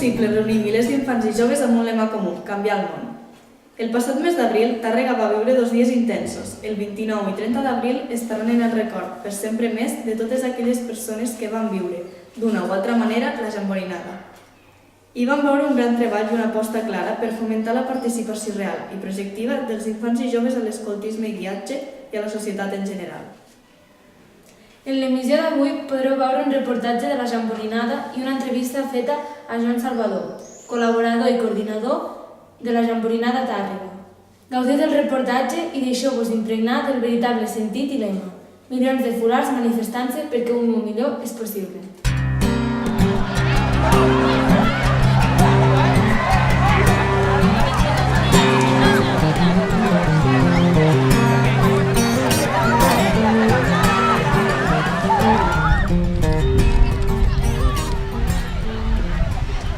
possible reunir milers d'infants i joves amb un lema comú, canviar el món. El passat mes d'abril, Tàrrega va viure 2 dies intensos. El 29 i 30 d'abril estaran en el record, per sempre més, de totes aquelles persones que van viure, d'una o altra manera, la Jamborinada. I van veure un gran treball i una aposta clara per fomentar la participació real i projectiva dels infants i joves a l'escoltisme i guiatge i a la societat en general. En l'emissió d'avui podreu veure un reportatge de la Jamborinada i una entrevista feta a Joan Salvador, col·laborador i coordinador de la Jamborinada Tàrrega. Gaudiu del reportatge i deixeu-vos impregnar del veritable sentit i lema. Milions de fulars manifestant-se perquè un món millor és possible.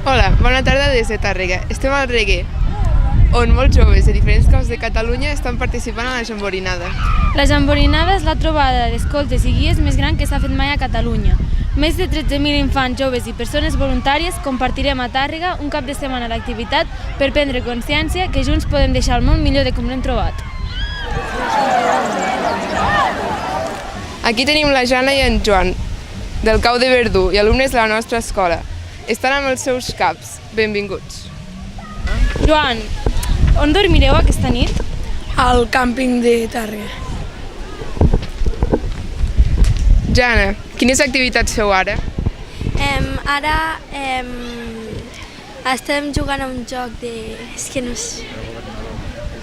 Hola, bona tarda des de Tàrrega. Estem al Reguer, on molts joves de diferents caus de Catalunya estan participant a la Jamborinada. La Jamborinada és la trobada d'escoltes i guies més gran que s'ha fet mai a Catalunya. Més de 13.000 infants, joves i persones voluntàries compartirem a Tàrrega un cap de setmana d'activitat per prendre consciència que junts podem deixar el món millor de com l'hem trobat. Aquí tenim la Jana i en Joan, del cau de Verdú i alumnes de la nostra escola. Estan amb els seus caps. Benvinguts. Joan, on dormireu aquesta nit? Al càmping de Tàrrega. Jana, quines activitats feu ara? Ara estem jugant a un joc de... És que no sé...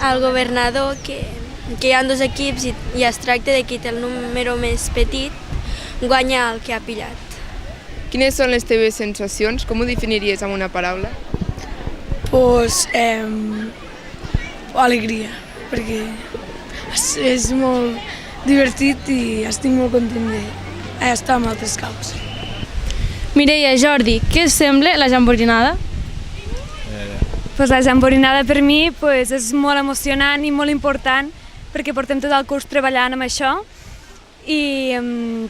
Al governador, que hi ha 2 equips i es tracta de qui té el número més petit guanya el que ha pillat. Quines són les teves sensacions? Com ho definiries amb una paraula? Pues, alegria, perquè és molt divertit i estic molt content d'estar amb altres caus. Mireia, Jordi, què us sembla la Jamborinada? La Jamborinada per mi és molt emocionant i molt important perquè portem tot el curs treballant amb això i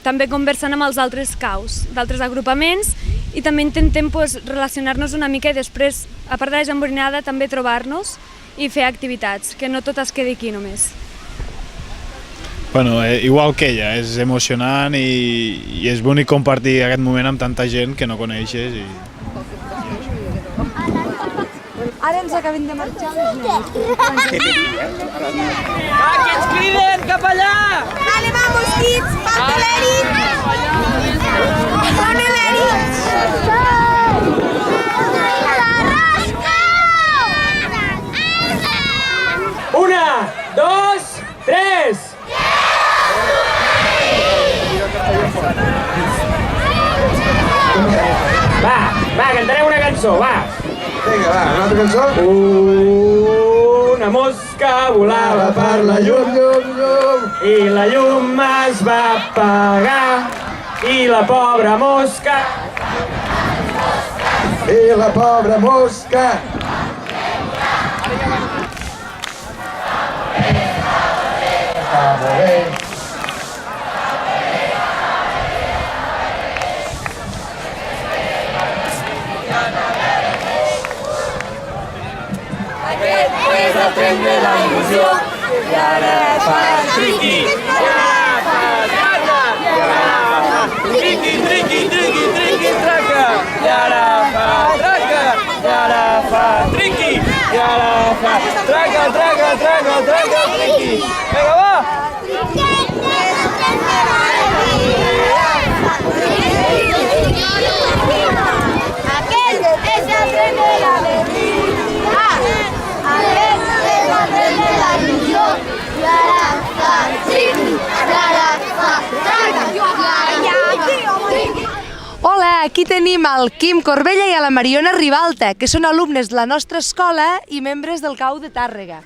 també conversant amb els altres caus, d'altres agrupaments i també intentem relacionar-nos una mica i després, a part de la Jamborinada, també trobar-nos i fer activitats, que no tot es quedi aquí només. Bueno, igual que ella, és emocionant i és bonic compartir aquest moment amb tanta gent que no coneixes. Ara ens acabem de marxar les nenes. Va, que ens criden, cap allà! Vale, vamos, kids! Pau l'Eric! Pau l'Eric! Una, dos, tres! Va, cantarem una cançó, va! Vinga, va, una altra cançó? Una mosca volava per la llum, i la llum es va apagar, i la pobra mosca... I la pobra mosca... És el tren de la il·lusió, i ara fa triqui, i ara fa traca, i ara fa triqui, triqui, triqui, triqui, traca, i ara fa traca, i ara fa triqui, i ara fa traca, traca, traca, traca, triqui. Vinga, va! Aquest és el tren de l'alegria. Aquest és el tren de la il·lusió. I ara fa triqui, i ara fa traca, Hola, aquí tenim el Quim Corbella i a la Mariona Ribalta, que són alumnes de la nostra escola i membres del cau de Tàrrega.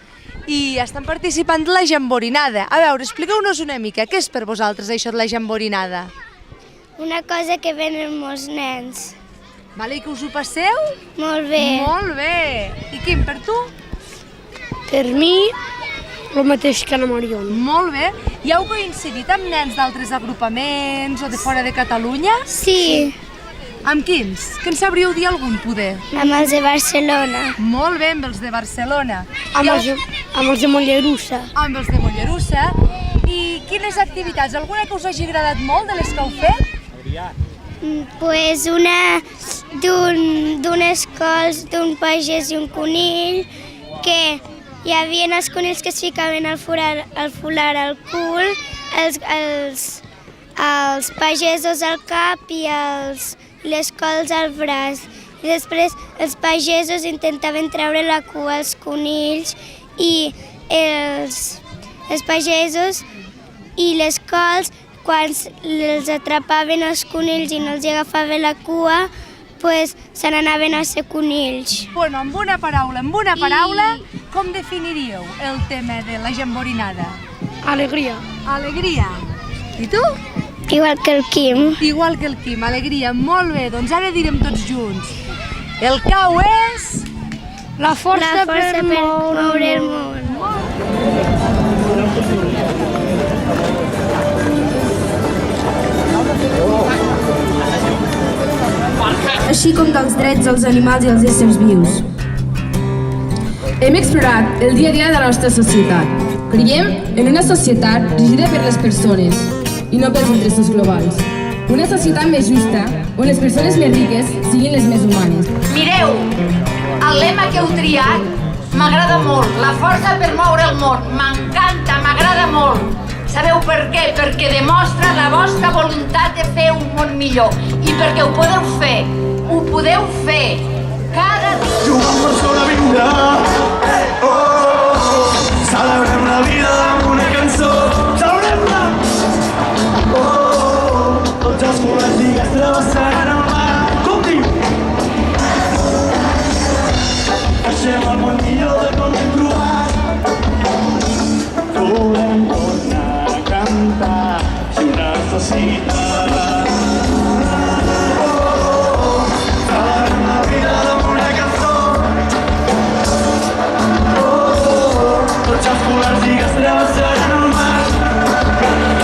I estan participant de la Jamborinada. A veure, expliqueu-nos una mica, què és per vosaltres això de la Jamborinada? Una cosa que venen molts nens. Vale, i que us ho passeu? Molt bé. Molt bé. I Quim, per tu? Per mi, el mateix que la Mariona. Molt bé. I heu coincidit amb nens d'altres agrupaments o de fora de Catalunya? Sí. Amb quins? Que en sabríeu dir algun, poder? Amb els de Barcelona. Molt bé, amb els de Barcelona. Amb els de Mollerussa. Amb els de Mollerussa. I quines activitats? Alguna que us hagi agradat molt de les que heu fet? Pues una d'unes cols d'un pagès i un conill, que hi havia els conills que es ficaven al folar al cul, els pagesos al cap i les cols al braç. I després els pagesos intentaven treure la cua als conills i els pagesos i les cols, quan els atrapaven els conills i no els agafaven la cua, pues se n'anaven a ser conills. Bueno, amb una paraula, com definiríeu el tema de la jamborinada? Alegria. Alegria. I tu? Igual que el Quim. Igual que el Quim, alegria. Molt bé, doncs ara direm tots junts. El cau és... La força per moure el món. Així com dels drets dels animals i els éssers vius. Hem explorat el dia a dia de la nostra societat. Creiem en una societat regida per les persones i no pels interessos globals. Una societat més justa, on les persones més riques siguin les més humanes. Mireu, el lema que heu triat m'agrada molt. La força per moure el món. M'encanta, m'agrada molt. Sabeu per què? Perquè demostra la vostra voluntat de fer un món millor. I perquè ho podeu fer. Ho podeu fer. Cada dia. Jugant per sobreviure. Celebrem la vida amb una cançó. Celebrem-la! Tots els col·legis travessaran el mar. Com diu? Deixem el món millor de com hem trobat. Podem tornar a cantar si ho necessites. Celebrem la vida amb una cançó. Tots els col·legis travessaran el mar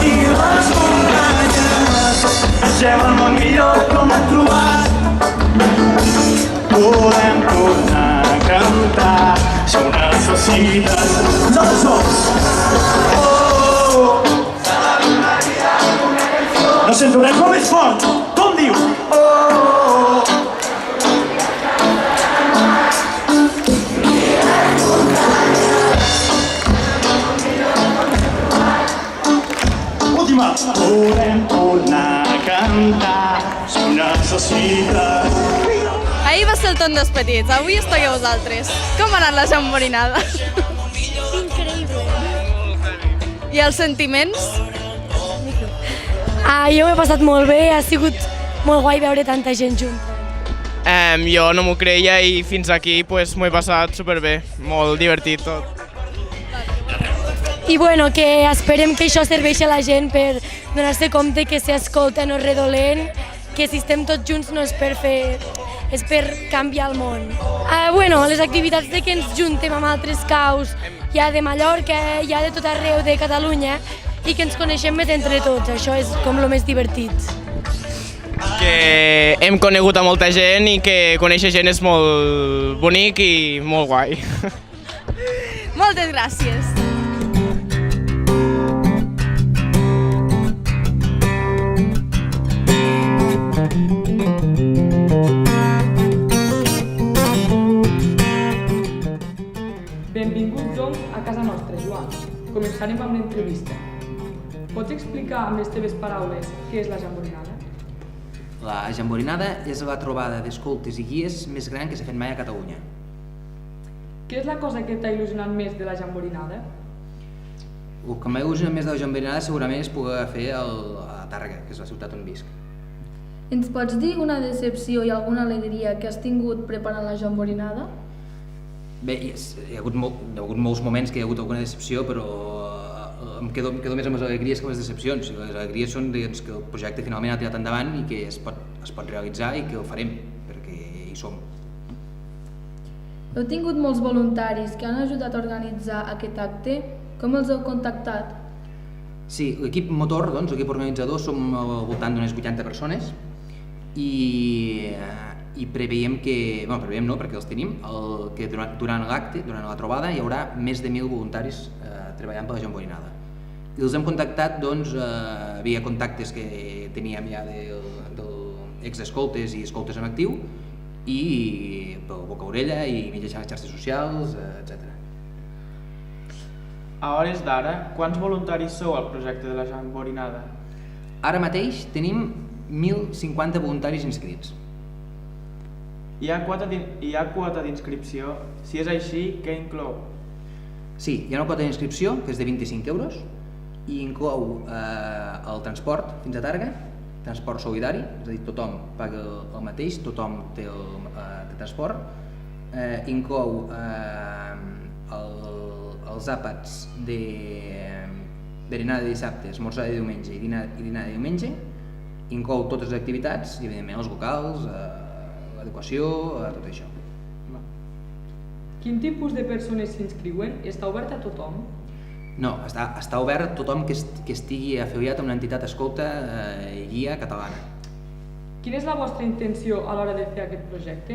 i les muntanyes. Deixem el món millor com l'hem trobat. Podem tornar a cantar si ho necessites. Nosaltres no sento res molt més fort. Com diu? Última. Podem tornar a cantar si ho necessites. Ahir va ser el torn dels petits, avui us toqueu vosaltres. Com ha anat la jamborinada? Increïble. I els sentiments? Jo m'he passat molt bé, ha sigut molt guai veure tanta gent junta. Jo no m'ho creia i fins aquí pues, m'ho he passat superbé, molt divertit tot. I bueno, que esperem que això serveixi a la gent per donar-se compte que ser escolta no és redolent, que si estem tots junts no és per fer... és per canviar el món. Bueno, les activitats de que ens juntem amb altres caus, hi ha de Mallorca, hi ha de tot arreu de Catalunya, i que ens coneixem més entre tots, això és com el més divertit. Que hem conegut a molta gent i que conèixer gent és molt bonic i molt guai. Moltes gràcies. Benvinguts, doncs, a casa nostra, Joan. Començarem amb l'entrevista. Pots explicar amb les teves paraules què és la jamborinada? La jamborinada és la trobada d'escoltes i guies més gran que s'ha fet mai a Catalunya. Què és la cosa que t'ha il·lusionat més de la jamborinada? El que m'ha il·lusionat més de la jamborinada segurament és poder fer a Tàrrega, que és la ciutat on visc. Ens pots dir una decepció i alguna alegria que has tingut preparant la jamborinada? Bé, hi ha hagut molts moments que hi ha hagut alguna decepció, però em quedo més amb les alegries que amb les decepcions. Les alegries són que el projecte finalment ha tirat endavant i que es pot realitzar i que ho farem, perquè hi som. Heu tingut molts voluntaris que han ajudat a organitzar aquest acte. Com els heu contactat? Sí, l'equip motor, doncs, l'equip organitzador, som al voltant d'unes 80 persones i preveiem que, bueno, preveiem no, perquè els tenim, que durant l'acte, durant la trobada, hi haurà més de 1.000 voluntaris treballant per la Jamborinada. I els hem contactat, doncs, via contactes que teníem ja d'exescoltes i escoltes en actiu, i per boca-orella i mitjançant les xarxes socials, etc. A hores d'ara, quants voluntaris sou al projecte de la Jamborinada? Ara mateix tenim 1.050 voluntaris inscrits. Hi ha quota d'inscripció? Si és així, què inclou? Sí, hi ha una quota d'inscripció que és de 25 euros i inclou el transport fins a Tàrrega, transport solidari, és a dir, tothom paga el mateix, tothom té transport, inclou els àpats de berenada de dissabte, esmorzar de diumenge i dinar de diumenge, inclou totes les activitats i evidentment els locals, l'educació, tot això. Quin tipus de persones s'inscriuen? Està obert a tothom? No, està obert a tothom que estigui afiliat a una entitat escolta i guia catalana. Quina és la vostra intenció a l'hora de fer aquest projecte?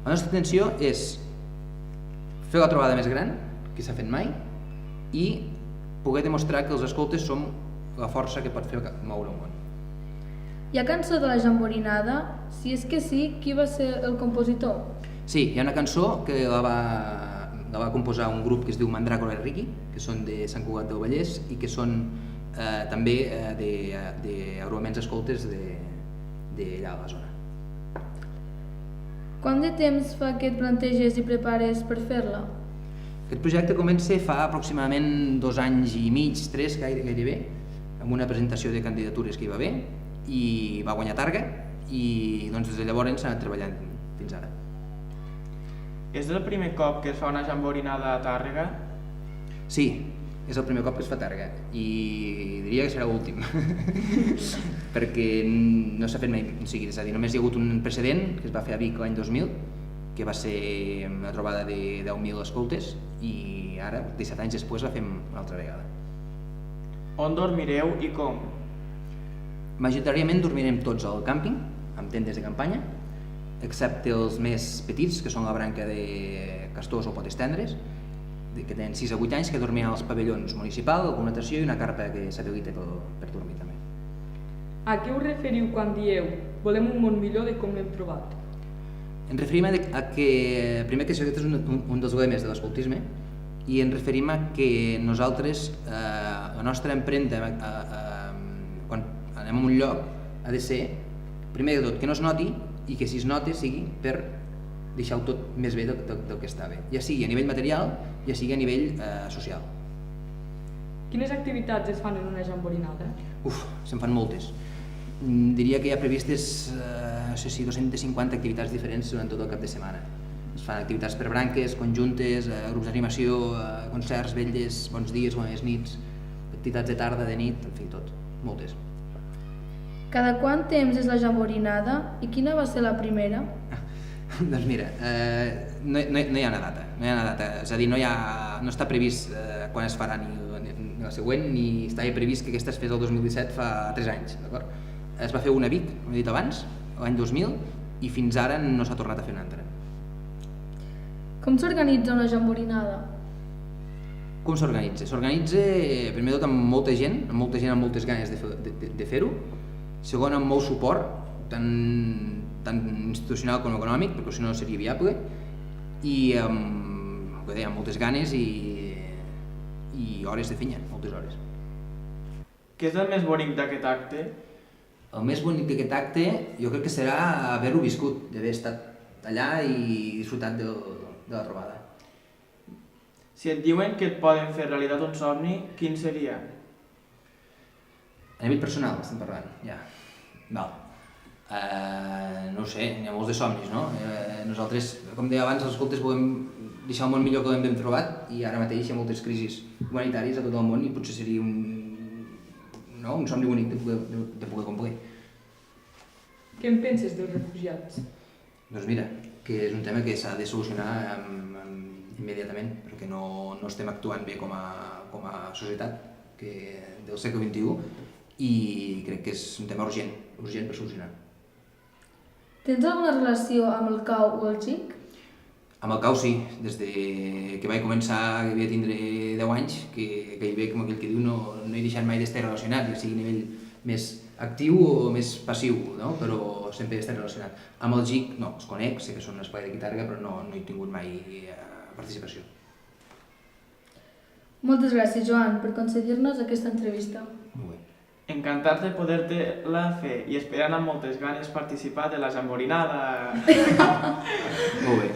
La nostra intenció és fer la trobada més gran que s'ha fet mai i poder demostrar que els escoltes som la força que pot fer moure el món. Hi ha cançó de la Jamborinada? Si és que sí, qui va ser el compositor? Sí, hi ha una cançó que la va composar un grup que es diu Mandràgora i Riqui, que són de Sant Cugat del Vallès i que són també d'agrupaments escoltes d'allà a la zona. Quant de temps fa que et planteges i prepares per fer-la? Aquest projecte comença fa aproximadament 2 anys i mig, 3 gairebé, amb una presentació de candidatures que hi va haver i va guanyar Tàrrega i doncs des de llavors s'ha anat treballant fins ara. És el primer cop que es fa una Jamborinada a Tàrrega? Sí, és el primer cop que es fa a Tàrrega i diria que serà l'últim perquè no s'ha fet mai, és a dir, només hi ha hagut un precedent que es va fer a Vic l'any 2000 que va ser una trobada de 10.000 escoltes i ara, 17 anys després, la fem una altra vegada. On dormireu i com? Majoritàriament dormirem tots al càmping, amb tendes de campanya, excepte els més petits, que són la branca de castors o potes tendres, que tenen 6 a 8 anys, que dormiran als pavellons municipal, alguna natació i una carpa que s'habilita per dormir també. A què us referiu quan dieu volem un món millor de com l'hem trobat? Ens referim a que, primer que aquest és un dels lemes de l'escoltisme, i ens referim a que nosaltres, la nostra empremta, quan anem a un lloc, ha de ser, primer de tot, que no es noti, i que si es nota sigui per deixar-ho tot més bé del que està bé, ja sigui a nivell material, ja sigui a nivell social. Quines activitats es fan en una Jamborinada? Se'n fan moltes. Diria que hi ha previstes, no sé si 250 activitats diferents durant tot el cap de setmana. Es fan activitats per branques, conjuntes, grups d'animació, concerts, vetlles, bons dies, bones nits, activitats de tarda, de nit, en fi, tot, moltes. Cada quant temps és la Jamborinada i quina va ser la primera? Doncs mira, no hi ha una data, és a dir, no està previst quan es farà ni la següent, ni estava previst que aquesta es fes el 2017 fa 3 anys, d'acord? Es va fer una a Vic, com he dit abans, l'any 2000, i fins ara no s'ha tornat a fer una altra. Com s'organitza una Jamborinada? Com s'organitza? S'organitza, primer de tot, amb molta gent amb moltes ganes de fer-ho, segon, amb molt suport, tant institucional com econòmic, perquè si no seria viable, i amb moltes ganes i hores de feina, moltes hores. Què és el més bonic d'aquest acte? El més bonic d'aquest acte jo crec que serà haver-ho viscut, d'haver estat allà i disfrutat de la trobada. Si et diuen que et poden fer realitat un somni, quin seria? A nivell personal estem parlant, ja. Val. No ho sé, n'hi ha molts de somnis, no? Nosaltres, com deia abans, els escoltes volem deixar el món millor que l'hem trobat i ara mateix hi ha moltes crisis humanitàries a tot el món i potser seria un somni bonic de poder complir. Què en penses dels refugiats? Doncs mira, que és un tema que s'ha de solucionar immediatament perquè no estem actuant bé com a societat del segle XXI i crec que és un tema urgent per solucionar. Tens alguna relació amb el cau o el xic? Amb el cau sí, des de que vaig començar, que devia tindre 10 anys, que hi ve, com aquell que diu, no he deixat mai d'estar relacionat, ja sigui a nivell més actiu o més passiu, no? Però sempre he estat relacionat. Amb el GIC no, els conec, sé que són un espai de guitarra, però no he tingut mai participació. Moltes gràcies, Joan, per concedir-nos aquesta entrevista. Molt bé. Encantat de poder-te-la fer i esperant amb moltes ganes participar de la jamborinada. Molt bé.